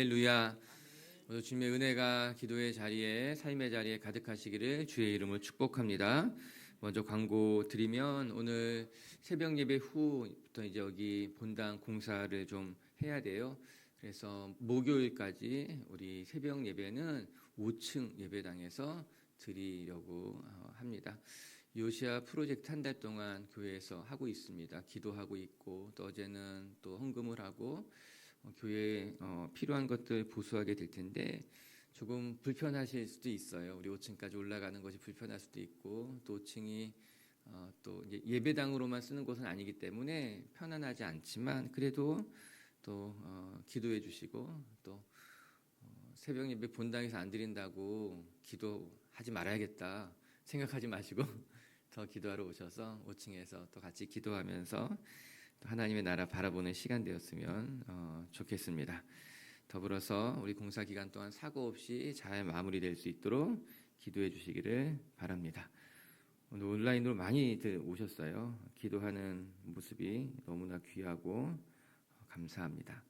할렐루야. 오늘 주님의 은혜가 기도의 자리에, 삶의 자리에 가득하시기를 주의 이름으로 축복합니다. 먼저 광고 드리면 오늘 새벽 예배 후부터 이제 여기 본당 공사를 좀 해야 돼요. 그래서 목요일까지 우리 새벽 예배는 5층 예배당에서 드리려고 합니다. 요시아 프로젝트 한 달 동안 교회에서 하고 있습니다. 기도하고 있고 또 어제는 또 헌금을 하고 교회에 필요한 것들 보수하게 될 텐데 조금 불편하실 수도 있어요. 우리 5층까지 올라가는 것이 불편할 수도 있고 또 5층이 또 이제 예배당으로만 쓰는 곳은 아니기 때문에 편안하지 않지만 그래도 또 기도해 주시고 또 새벽 예배 본당에서 안 드린다고 기도하지 말아야겠다 생각하지 마시고 더 기도하러 오셔서 5층에서 또 같이 기도하면서 하나님의 나라 바라보는 시간 되었으면 좋겠습니다. 더불어서 우리 공사 기간 동안 사고 없이 잘 마무리될 수 있도록 기도해 주시기를 바랍니다. 오늘 온라인으로 많이들 오셨어요. 기도하는 모습이 너무나 귀하고 감사합니다.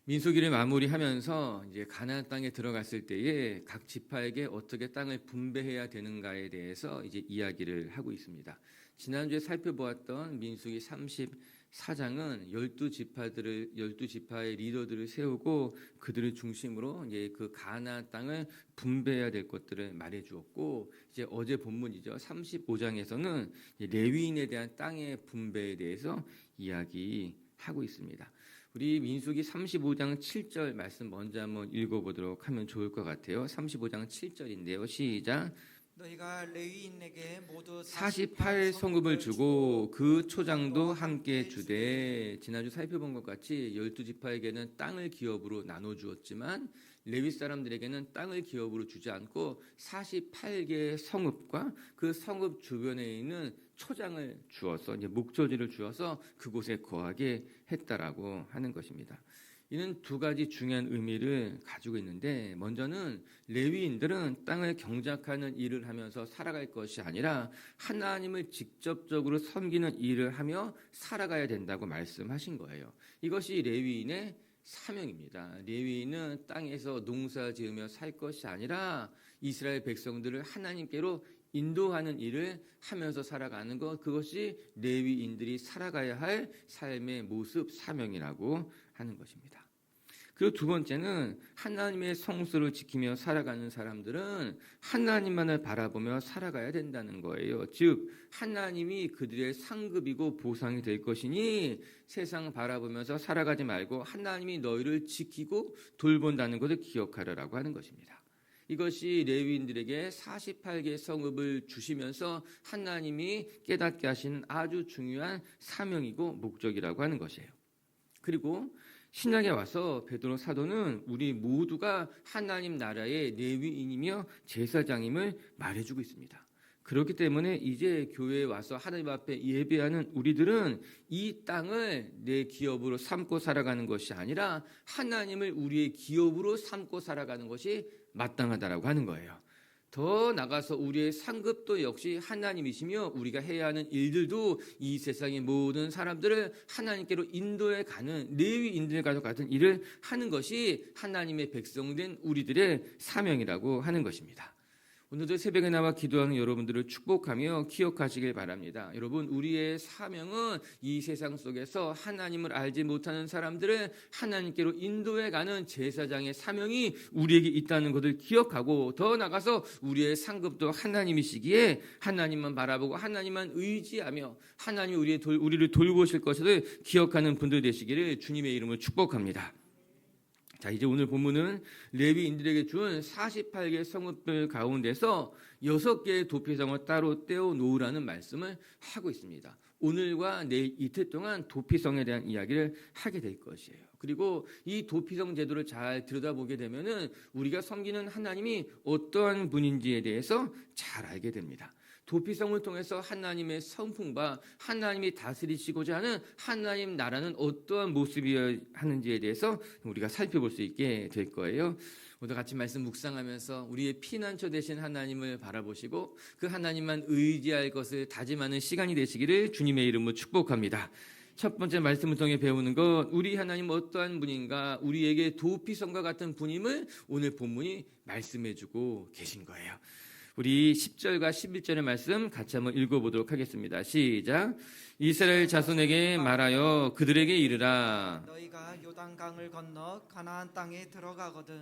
민수기를 마무리하면서 이제 가나안 땅에 들어갔을 때에 각 지파에게 어떻게 땅을 분배해야 되는가에 대해서 이제 이야기를 하고 있습니다. 지난주에 살펴보았던 민수기 34장은 12지파의 리더들을 세우고 그들을 중심으로 이제 그 가나안 땅을 분배해야 될 것들을 말해 주었고 이제 어제 본문이죠. 35장에서는 레위인에 대한 땅의 분배에 대해서 이야기하고 있습니다. 우리 민수기 35장 7절 말씀 먼저 한번 읽어보도록 하면 좋을 것 같아요. 35장 7절인데요. 시작. 너희가 레위인에게 모두 48성읍을 주고 그 초장도 함께 주되. 지난주 살펴본 것 같이 12지파에게는 땅을 기업으로 나눠주었지만 레위 사람들에게는 땅을 기업으로 주지 않고 48개의 성읍과 그 성읍 주변에 있는 초장을 주어서 이제 목조지를 주어서 그곳에 거하게 했다라고 하는 것입니다. 이는 두 가지 중요한 의미를 가지고 있는데 먼저는 레위인들은 땅을 경작하는 일을 하면서 살아갈 것이 아니라 하나님을 직접적으로 섬기는 일을 하며 살아가야 된다고 말씀하신 거예요. 이것이 레위인의 사명입니다. 레위인은 땅에서 농사 지으며 살 것이 아니라 이스라엘 백성들을 하나님께로 인도하는 일을 하면서 살아가는 것, 그것이 레위인들이 살아가야 할 삶의 모습, 사명이라고 하는 것입니다. 그리고 두 번째는 하나님의 성수를 지키며 살아가는 사람들은 하나님만을 바라보며 살아가야 된다는 거예요. 즉 하나님이 그들의 상급이고 보상이 될 것이니 세상 바라보면서 살아가지 말고 하나님이 너희를 지키고 돌본다는 것을 기억하라라고 하는 것입니다. 이것이 레위인들에게 48개 성읍을 주시면서 하나님이 깨닫게 하시는 아주 중요한 사명이고 목적이라고 하는 것이에요. 그리고 신약에 와서 베드로 사도는 우리 모두가 하나님 나라의 레위인이며 제사장임을 말해주고 있습니다. 그렇기 때문에 이제 교회에 와서 하나님 앞에 예배하는 우리들은 이 땅을 내 기업으로 삼고 살아가는 것이 아니라 하나님을 우리의 기업으로 삼고 살아가는 것이 마땅하다라고 하는 거예요. 더 나가서 우리의 상급도 역시 하나님이시며 우리가 해야 하는 일들도 이 세상의 모든 사람들을 하나님께로 인도해 가는 레위인들과 같은 일을 하는 것이 하나님의 백성된 우리들의 사명이라고 하는 것입니다. 오늘도 새벽에 나와 기도하는 여러분들을 축복하며 기억하시길 바랍니다. 여러분, 우리의 사명은 이 세상 속에서 하나님을 알지 못하는 사람들을 하나님께로 인도해가는 제사장의 사명이 우리에게 있다는 것을 기억하고 더 나가서 우리의 상급도 하나님이시기에 하나님만 바라보고 하나님만 의지하며 하나님이 우리를 돌보실 것을 기억하는 분들 되시기를 주님의 이름으로 축복합니다. 자, 이제 오늘 본문은 레위인들에게 준 48개 성읍들 가운데서 6개의 도피성을 따로 떼어 놓으라는 말씀을 하고 있습니다. 오늘과 내일 이틀 동안 도피성에 대한 이야기를 하게 될 것이에요. 그리고 이 도피성 제도를 잘 들여다보게 되면은 우리가 섬기는 하나님이 어떠한 분인지에 대해서 잘 알게 됩니다. 도피성을 통해서 하나님의 성품과 하나님이 다스리시고자 하는 하나님 나라는 어떠한 모습이어야 하는지에 대해서 우리가 살펴볼 수 있게 될 거예요. 오늘 같이 말씀 묵상하면서 우리의 피난처 되신 하나님을 바라보시고 그 하나님만 의지할 것을 다짐하는 시간이 되시기를 주님의 이름으로 축복합니다. 첫 번째 말씀을 통해 배우는 것, 우리 하나님 어떠한 분인가, 우리에게 도피성과 같은 분임을 오늘 본문이 말씀해주고 계신 거예요. 우리 10절과 11절의 말씀 같이 한번 읽어보도록 하겠습니다. 시작. 이스라엘 자손에게 말하여 그들에게 이르라. 너희가 요단강을 건너 가나안 땅에 들어가거든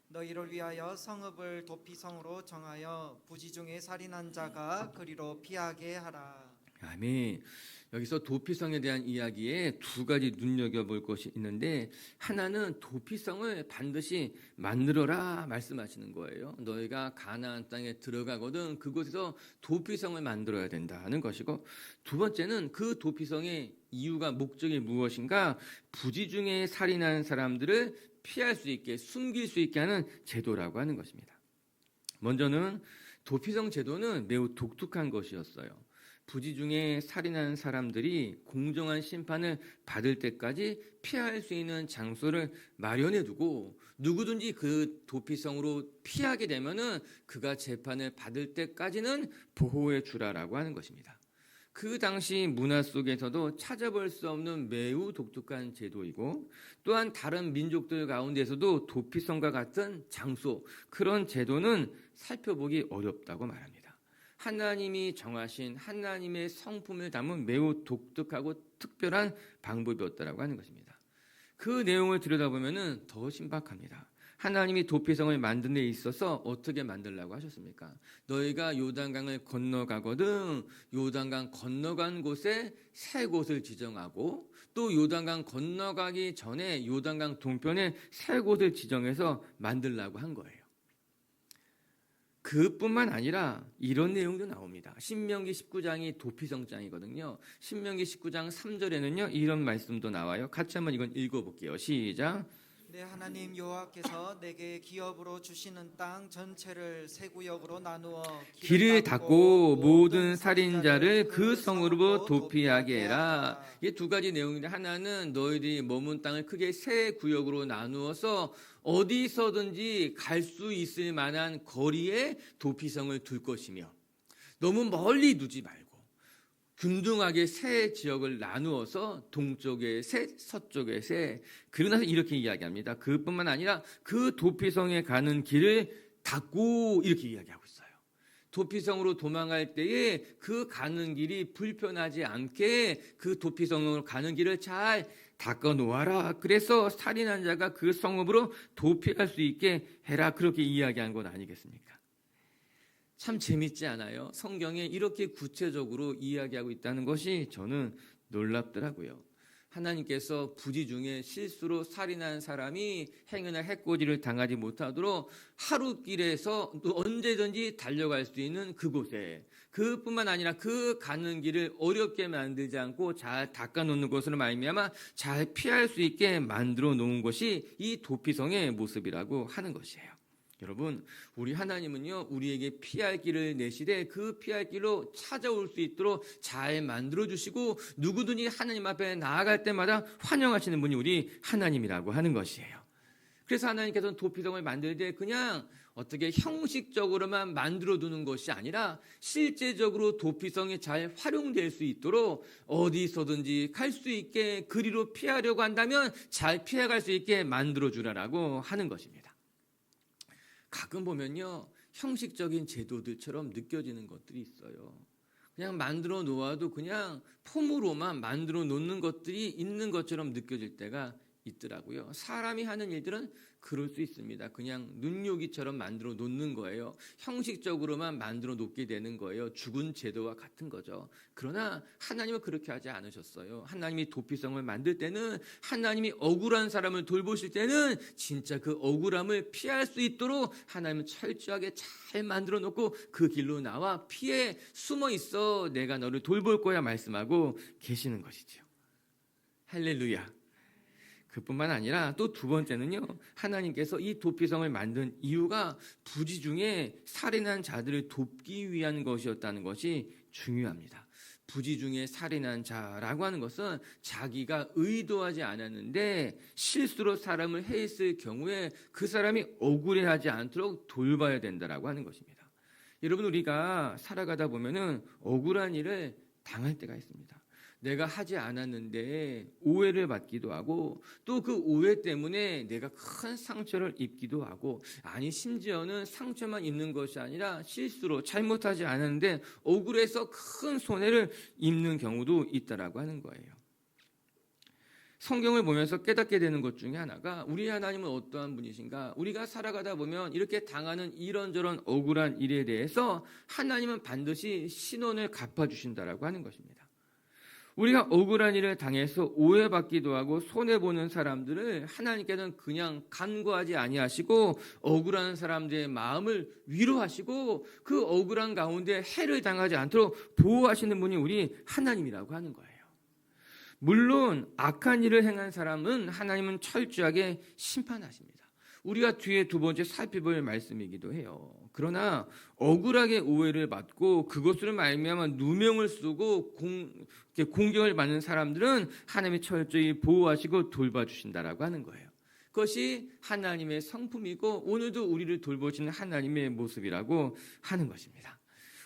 너희를 위하여 성읍을 도피성으로 정하여 부지 중에 살인한 자가 그리로 피하게 하라. 아멘. 여기서 도피성에 대한 이야기에 두 가지 눈여겨볼 것이 있는데, 하나는 도피성을 반드시 만들어라 말씀하시는 거예요. 너희가 가나안 땅에 들어가거든 그곳에서 도피성을 만들어야 된다는 것이고, 두 번째는 그 도피성의 이유가 목적이 무엇인가, 부지 중에 살인한 사람들을 피할 수 있게 숨길 수 있게 하는 제도라고 하는 것입니다. 먼저는 도피성 제도는 매우 독특한 것이었어요. 부지 중에 살인한 사람들이 공정한 심판을 받을 때까지 피할 수 있는 장소를 마련해 두고, 누구든지 그 도피성으로 피하게 되면은 그가 재판을 받을 때까지는 보호해 주라라고 하는 것입니다. 그 당시 문화 속에서도 찾아볼 수 없는 매우 독특한 제도이고, 또한 다른 민족들 가운데서도 도피성과 같은 장소, 그런 제도는 살펴보기 어렵다고 말합니다. 하나님이 정하신 하나님의 성품을 담은 매우 독특하고 특별한 방법이었다라고 하는 것입니다. 그 내용을 들여다보면 더 신박합니다. 하나님이 도피성을 만드는 데 있어서 어떻게 만들라고 하셨습니까? 너희가 요단강을 건너가거든 요단강 건너간 곳에 세 곳을 지정하고, 또 요단강 건너가기 전에 요단강 동편에 세 곳을 지정해서 만들라고 한 거예요. 그뿐만 아니라 이런 내용도 나옵니다. 신명기 19장이 도피성장이거든요. 신명기 19장 3절에는요 이런 말씀도 나와요. 같이 한번 이건 읽어볼게요. 시작. 내 하나님 여호와께서 내게 기업으로 주시는 땅 전체를 세 구역으로 나누어 길을 닫고 모든 살인자를 그 성으로 도피하게 해라. 이게 두 가지 내용인데, 하나는 너희들이 머문 땅을 크게 세 구역으로 나누어서 어디서든지 갈 수 있을 만한 거리에 도피성을 둘 것이며, 너무 멀리 두지 말고 균등하게 세 지역을 나누어서 동쪽에 셋, 서쪽에 셋. 그러나서 이렇게 이야기합니다. 그뿐만 아니라 그 도피성에 가는 길을 닫고, 이렇게 이야기하고 있어요. 도피성으로 도망갈 때에 그 가는 길이 불편하지 않게 그 도피성으로 가는 길을 잘 닦아 놓아라. 그래서 살인한 자가 그 성읍으로 도피할 수 있게 해라. 그렇게 이야기한 것 아니겠습니까? 참 재밌지 않아요? 성경에 이렇게 구체적으로 이야기하고 있다는 것이 저는 놀랍더라고요. 하나님께서 부지 중에 실수로 살인한 사람이 행여나 해코지를 당하지 못하도록 하루길에서 또 언제든지 달려갈 수 있는 그곳에, 그뿐만 아니라 그 가는 길을 어렵게 만들지 않고 잘 닦아놓는 것으로 말미암아 잘 피할 수 있게 만들어 놓은 것이 이 도피성의 모습이라고 하는 것이에요. 여러분, 우리 하나님은요 우리에게 피할 길을 내시되 그 피할 길로 찾아올 수 있도록 잘 만들어주시고, 누구든지 하나님 앞에 나아갈 때마다 환영하시는 분이 우리 하나님이라고 하는 것이에요. 그래서 하나님께서는 도피성을 만들 때 그냥 어떻게 형식적으로만 만들어두는 것이 아니라 실제적으로 도피성이 잘 활용될 수 있도록 어디서든지 갈 수 있게, 그리로 피하려고 한다면 잘 피해갈 수 있게 만들어주라라고 하는 것입니다. 가끔 보면요 형식적인 제도들처럼 느껴지는 것들이 있어요. 그냥 만들어 놓아도 그냥 폼으로만 만들어 놓는 것들이 있는 것처럼 느껴질 때가 있더라고요. 사람이 하는 일들은 그럴 수 있습니다. 그냥 눈요기처럼 만들어 놓는 거예요. 형식적으로만 만들어 놓게 되는 거예요. 죽은 제도와 같은 거죠. 그러나 하나님은 그렇게 하지 않으셨어요. 하나님이 도피성을 만들 때는, 하나님이 억울한 사람을 돌보실 때는 진짜 그 억울함을 피할 수 있도록 하나님은 철저하게 잘 만들어 놓고 그 길로 나와 피해 숨어 있어, 내가 너를 돌볼 거야 말씀하고 계시는 것이죠. 할렐루야. 그뿐만 아니라 또 두 번째는요, 하나님께서 이 도피성을 만든 이유가 부지 중에 살인한 자들을 돕기 위한 것이었다는 것이 중요합니다. 부지 중에 살인한 자라고 하는 것은 자기가 의도하지 않았는데 실수로 사람을 해했을 경우에 그 사람이 억울해하지 않도록 돌봐야 된다라고 하는 것입니다. 여러분, 우리가 살아가다 보면은 억울한 일을 당할 때가 있습니다. 내가 하지 않았는데 오해를 받기도 하고 또 그 오해 때문에 내가 큰 상처를 입기도 하고 아니 심지어는 상처만 입는 것이 아니라 실수로 잘못하지 않았는데 억울해서 큰 손해를 입는 경우도 있다라고 하는 거예요. 성경을 보면서 깨닫게 되는 것 중에 하나가 우리 하나님은 어떠한 분이신가? 우리가 살아가다 보면 이렇게 당하는 이런저런 억울한 일에 대해서 하나님은 반드시 신원을 갚아주신다라고 하는 것입니다. 우리가 억울한 일을 당해서 오해받기도 하고 손해보는 사람들을 하나님께서는 그냥 간과하지 아니하시고 억울한 사람들의 마음을 위로하시고 그 억울한 가운데 해를 당하지 않도록 보호하시는 분이 우리 하나님이라고 하는 거예요. 물론 악한 일을 행한 사람은 하나님은 철저하게 심판하십니다. 우리가 뒤에 두 번째 살펴볼 말씀이기도 해요. 그러나 억울하게 오해를 받고 그것으로 말미암아 누명을 쓰고 공격을 받는 사람들은 하나님이 철저히 보호하시고 돌봐주신다라고 하는 거예요. 그것이 하나님의 성품이고 오늘도 우리를 돌보시는 하나님의 모습이라고 하는 것입니다.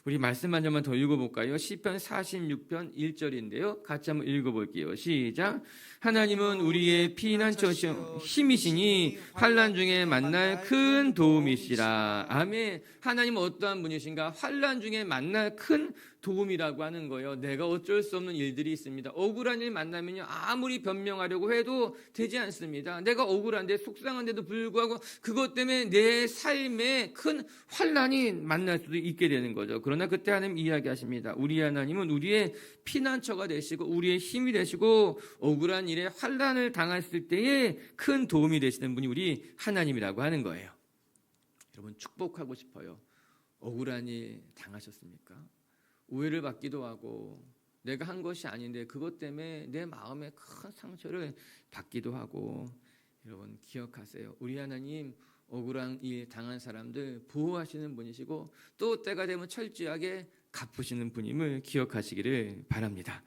우리 말씀 한 점만 더 읽어볼까요? 시편 46편 1절인데요. 같이 한번 읽어볼게요. 시작. 하나님은 우리의 피난처시요 힘이시니 환난 중에 만날 큰 도움이시라. 아멘. 하나님은 어떠한 분이신가? 환난 중에 만날 큰 도움이라고 하는 거예요. 내가 어쩔 수 없는 일들이 있습니다. 억울한 일 만나면요 아무리 변명하려고 해도 되지 않습니다. 내가 억울한데 속상한데도 불구하고 그것 때문에 내 삶에 큰 환난이 만날 수도 있게 되는 거죠. 그러나 그때 하나님 이야기하십니다. 우리 하나님은 우리의 피난처가 되시고 우리의 힘이 되시고 억울한 일에 환난을 당했을 때에 큰 도움이 되시는 분이 우리 하나님이라고 하는 거예요. 여러분 축복하고 싶어요. 억울한 일 당하셨습니까? 오해를 받기도 하고 내가 한 것이 아닌데 그것 때문에 내 마음에 큰 상처를 받기도 하고 여러분 기억하세요. 우리 하나님 억울한 일 당한 사람들 보호하시는 분이시고 또 때가 되면 철저하게 갚으시는 분임을 기억하시기를 바랍니다.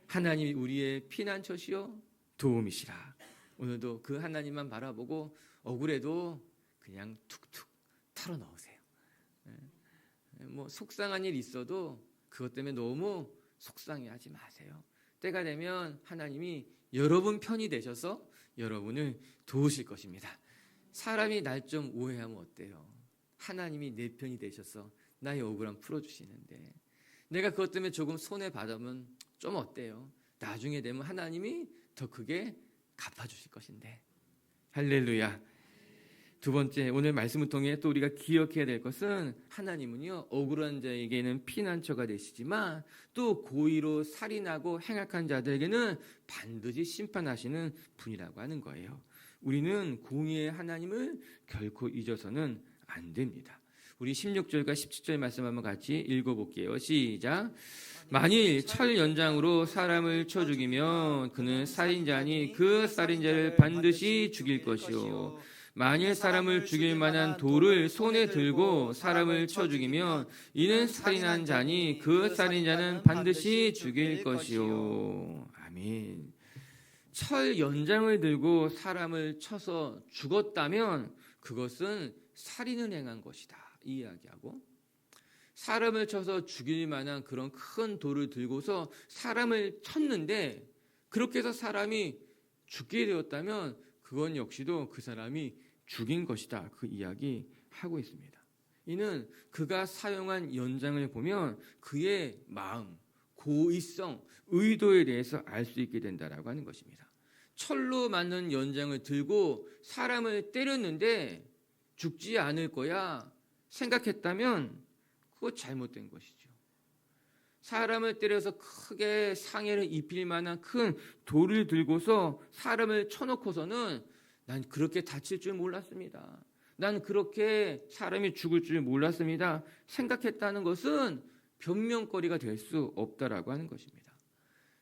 하나님이 우리의 피난처시요 도움이시라. 오늘도 그 하나님만 바라보고 억울해도 그냥 툭툭 털어넣으세요. 뭐 속상한 일 있어도 그것 때문에 너무 속상해하지 마세요. 때가 되면 하나님이 여러분 편이 되셔서 여러분을 도우실 것입니다. 사람이 날 좀 오해하면 어때요? 하나님이 내 편이 되셔서 나의 억울함 풀어주시는데 내가 그것 때문에 조금 손해받으면 좀 어때요? 나중에 되면 하나님이 더 크게 갚아주실 것인데. 할렐루야. 두 번째, 오늘 말씀을 통해 또 우리가 기억해야 될 것은 하나님은요 억울한 자에게는 피난처가 되시지만 또 고의로 살인하고 행악한 자들에게는 반드시 심판하시는 분이라고 하는 거예요. 우리는 공의의 하나님을 결코 잊어서는 안 됩니다. 우리 16절과 17절 말씀 한번 같이 읽어볼게요. 시작. 만일 철 연장으로 사람을 쳐 죽이면 그는 살인자니 그 살인자를 반드시 죽일 것이요. 만일 사람을 죽일 만한 돌을 손에 들고 사람을 쳐 죽이면 이는 살인한 자니 그 살인자는 반드시 죽일 것이요. 아멘. 철 연장을 들고 사람을 쳐서 죽었다면 그것은 살인을 행한 것이다. 이 이야기하고 사람을 쳐서 죽일 만한 그런 큰 돌을 들고서 사람을 쳤는데 그렇게 해서 사람이 죽게 되었다면 그건 역시도 그 사람이 죽인 것이다. 그 이야기 하고 있습니다. 이는 그가 사용한 연장을 보면 그의 마음, 고의성, 의도에 대해서 알 수 있게 된다라고 하는 것입니다. 철로 만든 연장을 들고 사람을 때렸는데 죽지 않을 거야 생각했다면 그거 잘못된 것이죠. 사람을 때려서 크게 상해를 입힐 만한 큰 돌을 들고서 사람을 쳐놓고서는 난 그렇게 다칠 줄 몰랐습니다. 난 그렇게 사람이 죽을 줄 몰랐습니다. 생각했다는 것은 변명거리가 될 수 없다라고 하는 것입니다.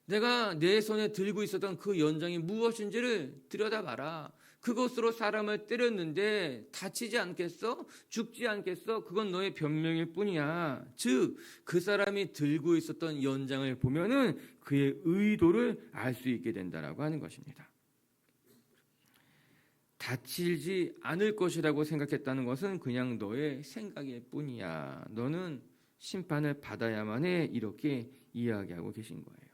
내가 내 손에 들고 있었던 그 연장이 무엇인지를 들여다봐라. 그것으로 사람을 때렸는데 다치지 않겠어? 죽지 않겠어? 그건 너의 변명일 뿐이야. 즉, 그 사람이 들고 있었던 연장을 보면은 그의 의도를 알 수 있게 된다라고 하는 것입니다. 다치지 않을 것이라고 생각했다는 것은 그냥 너의 생각일 뿐이야. 너는 심판을 받아야만 해. 이렇게 이야기하고 계신 거예요.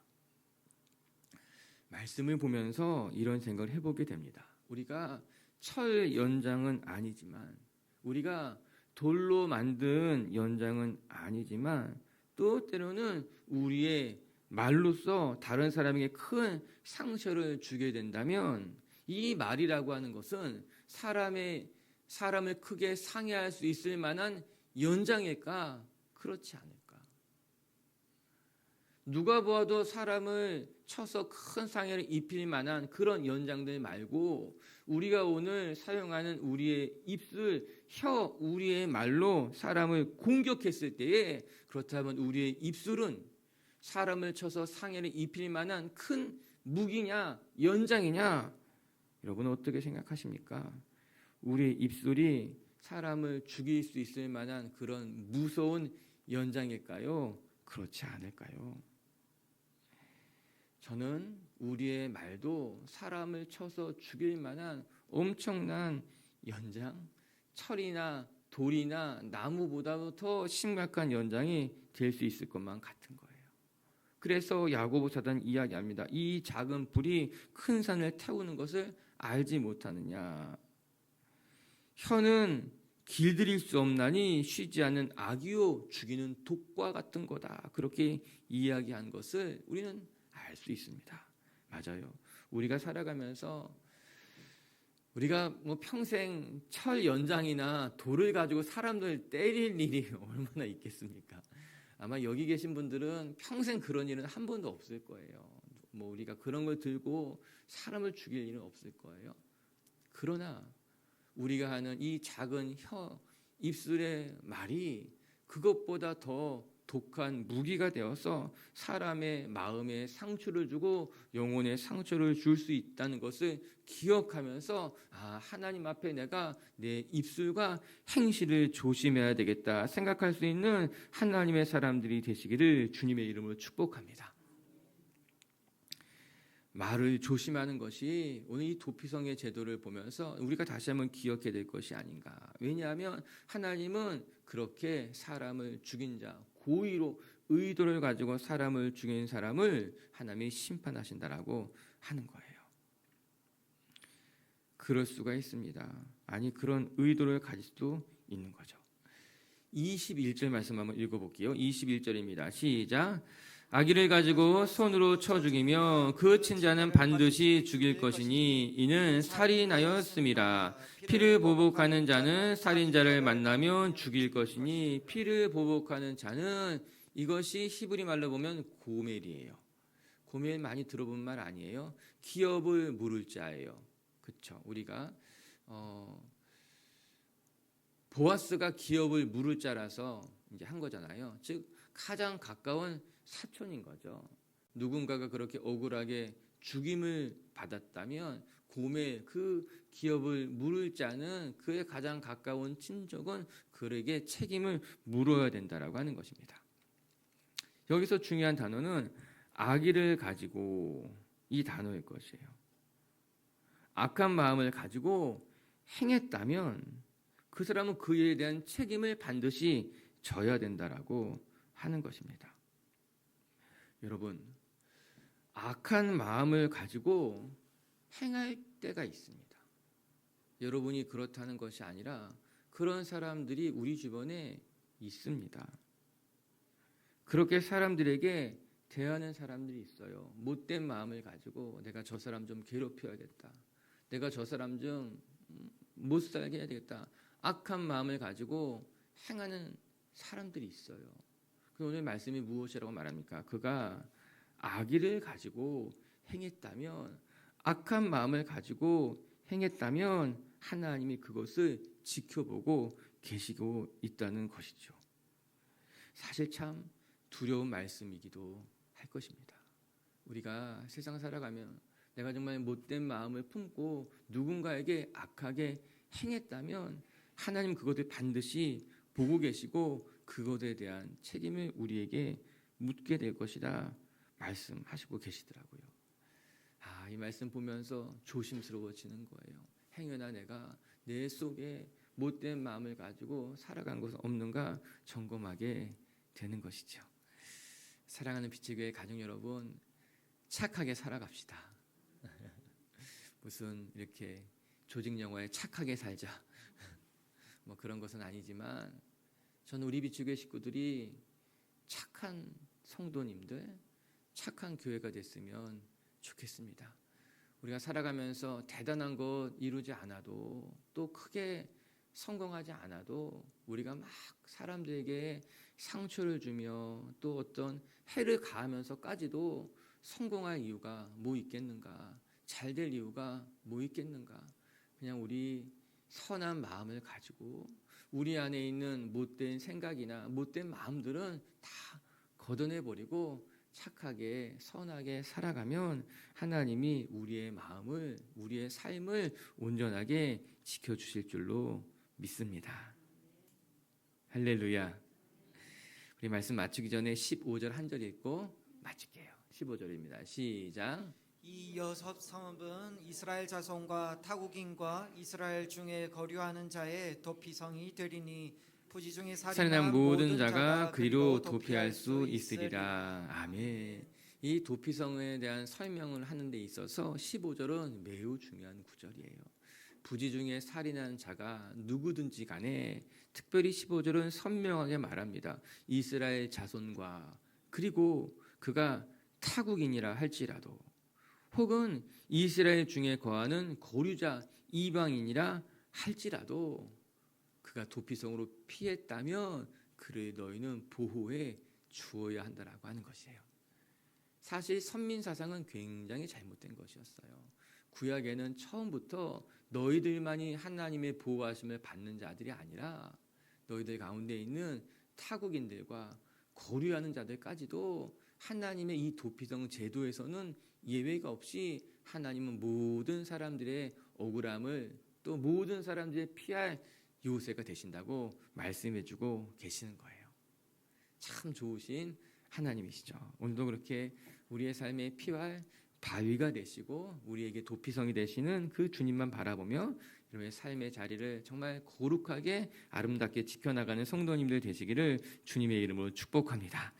말씀을 보면서 이런 생각을 해보게 됩니다. 우리가 철 연장은 아니지만, 우리가 돌로 만든 연장은 아니지만, 또 때로는 우리의 말로써 다른 사람에게 큰 상처를 주게 된다면, 이 말이라고 하는 것은 사람을 크게 상해할 수 있을 만한 연장일까? 그렇지 않을까? 누가 보아도 사람을 쳐서 큰 상해를 입힐 만한 그런 연장들 말고, 우리가 오늘 사용하는 우리의 입술, 혀, 우리의 말로 사람을 공격했을 때에, 그렇다면 우리의 입술은 사람을 쳐서 상해를 입힐 만한 큰 무기냐, 연장이냐? 여러분 어떻게 생각하십니까? 우리의 입술이 사람을 죽일 수 있을 만한 그런 무서운 연장일까요? 그렇지 않을까요? 저는 우리의 말도 사람을 쳐서 죽일 만한 엄청난 연장, 철이나 돌이나 나무보다도 더 심각한 연장이 될 수 있을 것만 같은 거예요. 그래서 야고보 사도는 이야기합니다. 이 작은 불이 큰 산을 태우는 것을 알지 못하느냐. 혀는 길들일 수 없나니 쉬지 않는 악이요 죽이는 독과 같은 거다. 그렇게 이야기한 것을 우리는 알 수 있습니다. 맞아요. 우리가 살아가면서 우리가 평생 철 연장이나 돌을 가지고 사람들 때릴 일이 얼마나 있겠습니까? 아마 여기 계신 분들은 평생 그런 일은 한 번도 없을 거예요. 우리가 그런 걸 들고 사람을 죽일 일은 없을 거예요. 그러나 우리가 하는 이 작은 혀, 입술의 말이 그것보다 더 독한 무기가 되어서 사람의 마음에 상처를 주고 영혼에 상처를 줄 수 있다는 것을 기억하면서 하나님 앞에 내가 내 입술과 행실을 조심해야 되겠다 생각할 수 있는 하나님의 사람들이 되시기를 주님의 이름으로 축복합니다. 말을 조심하는 것이 오늘 이 도피성의 제도를 보면서 우리가 다시 한번 기억해야 될 것이 아닌가. 왜냐하면 하나님은 그렇게 사람을 죽인 자, 고의로 의도를 가지고 사람을 죽인 사람을 하나님이 심판하신다라고 하는 거예요. 그럴 수가 있습니다. 아니 그런 의도를 가질 수도 있는 거죠. 21절 말씀 한번 읽어볼게요. 21절입니다. 시작. 아기를 가지고 손으로 쳐 죽이며 그 친자는 반드시 죽일 것이니 이는 살인하였음이라. 피를 보복하는 자는 살인자를 만나면 죽일 것이니 피를 보복하는 자는, 이것이 히브리 말로 보면 고멜이에요. 고멜 많이 들어본 말 아니에요? 기업을 물을 자예요. 그렇죠? 우리가 보아스가 기업을 물을 자라서 이제 한 거잖아요. 즉 가장 가까운 사촌인 거죠. 누군가가 그렇게 억울하게 죽임을 받았다면 고멜, 그 기업을 물을 자는 그의 가장 가까운 친족은 그에게 책임을 물어야 된다라고 하는 것입니다. 여기서 중요한 단어는 악의를 가지고, 이 단어일 것이에요. 악한 마음을 가지고 행했다면 그 사람은 그 일에 대한 책임을 반드시 져야 된다라고 하는 것입니다. 여러분, 악한 마음을 가지고 행할 때가 있습니다. 여러분이 그렇다는 것이 아니라 그런 사람들이 우리 주변에 있습니다. 그렇게 사람들에게 대하는 사람들이 있어요. 못된 마음을 가지고 내가 저 사람 좀 괴롭혀야겠다. 내가 저 사람 좀 못 살게 해야 되겠다. 악한 마음을 가지고 행하는 사람들이 있어요. 오늘 말씀이 무엇이라고 말합니까? 그가 악의를 가지고 행했다면, 악한 마음을 가지고 행했다면 하나님이 그것을 지켜보고 계시고 있다는 것이죠. 사실 참 두려운 말씀이기도 할 것입니다. 우리가 세상 살아가면 내가 정말 못된 마음을 품고 누군가에게 악하게 행했다면 하나님 그것을 반드시 보고 계시고 그것에 대한 책임을 우리에게 묻게 될 것이다 말씀하시고 계시더라고요. 이 말씀 보면서 조심스러워지는 거예요. 행여나 내가 내 속에 못된 마음을 가지고 살아간 것은 없는가 점검하게 되는 것이죠. 사랑하는 빛의 교회 가족 여러분, 착하게 살아갑시다. 무슨 이렇게 조직 영화에 착하게 살자 뭐 그런 것은 아니지만 저는 우리 비추교회 식구들이 착한 성도님들, 착한 교회가 됐으면 좋겠습니다. 우리가 살아가면서 대단한 것 이루지 않아도 또 크게 성공하지 않아도 우리가 막 사람들에게 상처를 주며 또 어떤 해를 가하면서까지도 성공할 이유가 뭐 있겠는가? 잘 될 이유가 뭐 있겠는가? 그냥 우리 선한 마음을 가지고 우리 안에 있는 못된 생각이나 못된 마음들은 다 걷어내버리고 착하게 선하게 살아가면 하나님이 우리의 마음을 우리의 삶을 온전하게 지켜주실 줄로 믿습니다. 할렐루야. 우리 말씀 마치기 전에 15절 한 절 읽고 마칠게요. 15절입니다. 시작. 이 여섯 성읍은 이스라엘 자손과 타국인과 이스라엘 중에 거류하는 자의 도피성이 되리니 부지 중에 살인한 모든 자가 그리로 도피할 수 있으리라. 아멘. 이 도피성에 대한 설명을 하는 데 있어서 15절은 매우 중요한 구절이에요. 부지 중에 살인한 자가 누구든지 간에 특별히 15절은 선명하게 말합니다. 이스라엘 자손과 그리고 그가 타국인이라 할지라도 혹은 이스라엘 중에 거하는 거류자 이방인이라 할지라도 그가 도피성으로 피했다면 그를 너희는 보호해 주어야 한다라고 하는 것이에요. 사실 선민사상은 굉장히 잘못된 것이었어요. 구약에는 처음부터 너희들만이 하나님의 보호하심을 받는 자들이 아니라 너희들 가운데 있는 타국인들과 거류하는 자들까지도 하나님의 이 도피성 제도에서는 예외가 없이 하나님은 모든 사람들의 억울함을 또 모든 사람들의 피할 요새가 되신다고 말씀해주고 계시는 거예요. 참 좋으신 하나님이시죠. 오늘도 그렇게 우리의 삶에 피할 바위가 되시고 우리에게 도피성이 되시는 그 주님만 바라보며 여러분의 삶의 자리를 정말 거룩하게 아름답게 지켜나가는 성도님들 되시기를 주님의 이름으로 축복합니다.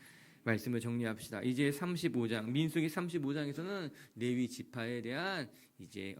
말씀을 정리합시다. 이제 35장 민수기 35장에서는 레위 지파에 대한 이제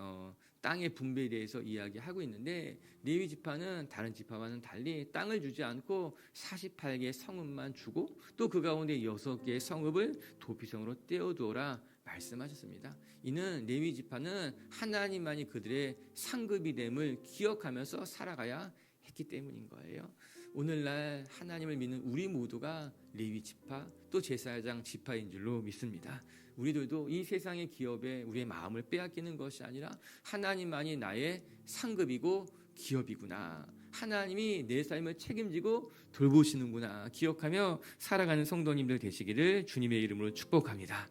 땅의 분배에 대해서 이야기하고 있는데 레위 지파는 다른 지파와는 달리 땅을 주지 않고 48개의 성읍만 주고 또 그 가운데 6개의 성읍을 도피성으로 떼어두어라 말씀하셨습니다. 이는 레위 지파는 하나님만이 그들의 상급이 됨을 기억하면서 살아가야 했기 때문인 거예요. 오늘날 하나님을 믿는 우리 모두가 레위 지파 또 제사장 지파인 줄로 믿습니다. 우리들도 이 세상의 기업에 우리의 마음을 빼앗기는 것이 아니라 하나님만이 나의 상급이고 기업이구나. 하나님이 내 삶을 책임지고 돌보시는구나. 기억하며 살아가는 성도님들 되시기를 주님의 이름으로 축복합니다.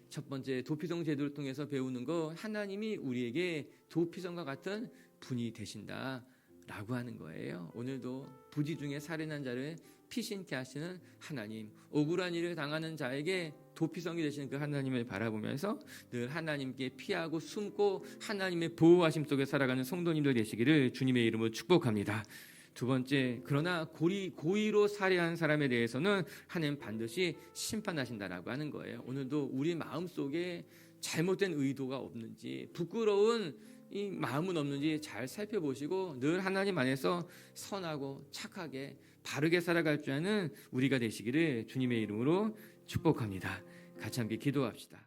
첫 번째 도피성 제도를 통해서 배우는 거 하나님이 우리에게 도피성과 같은 분이 되신다. 라고 하는 거예요. 오늘도 부지 중에 살인한 자를 피신케 하시는 하나님, 억울한 일을 당하는 자에게 도피성이 되시는 그 하나님을 바라보면서 늘 하나님께 피하고 숨고 하나님의 보호하심 속에 살아가는 성도님들 되시기를 주님의 이름으로 축복합니다. 두 번째, 그러나 고의로 살해한 사람에 대해서는 하나님 반드시 심판하신다라고 하는 거예요. 오늘도 우리 마음속에 잘못된 의도가 없는지 부끄러운 이 마음은 없는지 잘 살펴보시고 늘 하나님 안에서 선하고 착하게 바르게 살아갈 줄 아는 우리가 되시기를 주님의 이름으로 축복합니다. 같이 함께 기도합시다.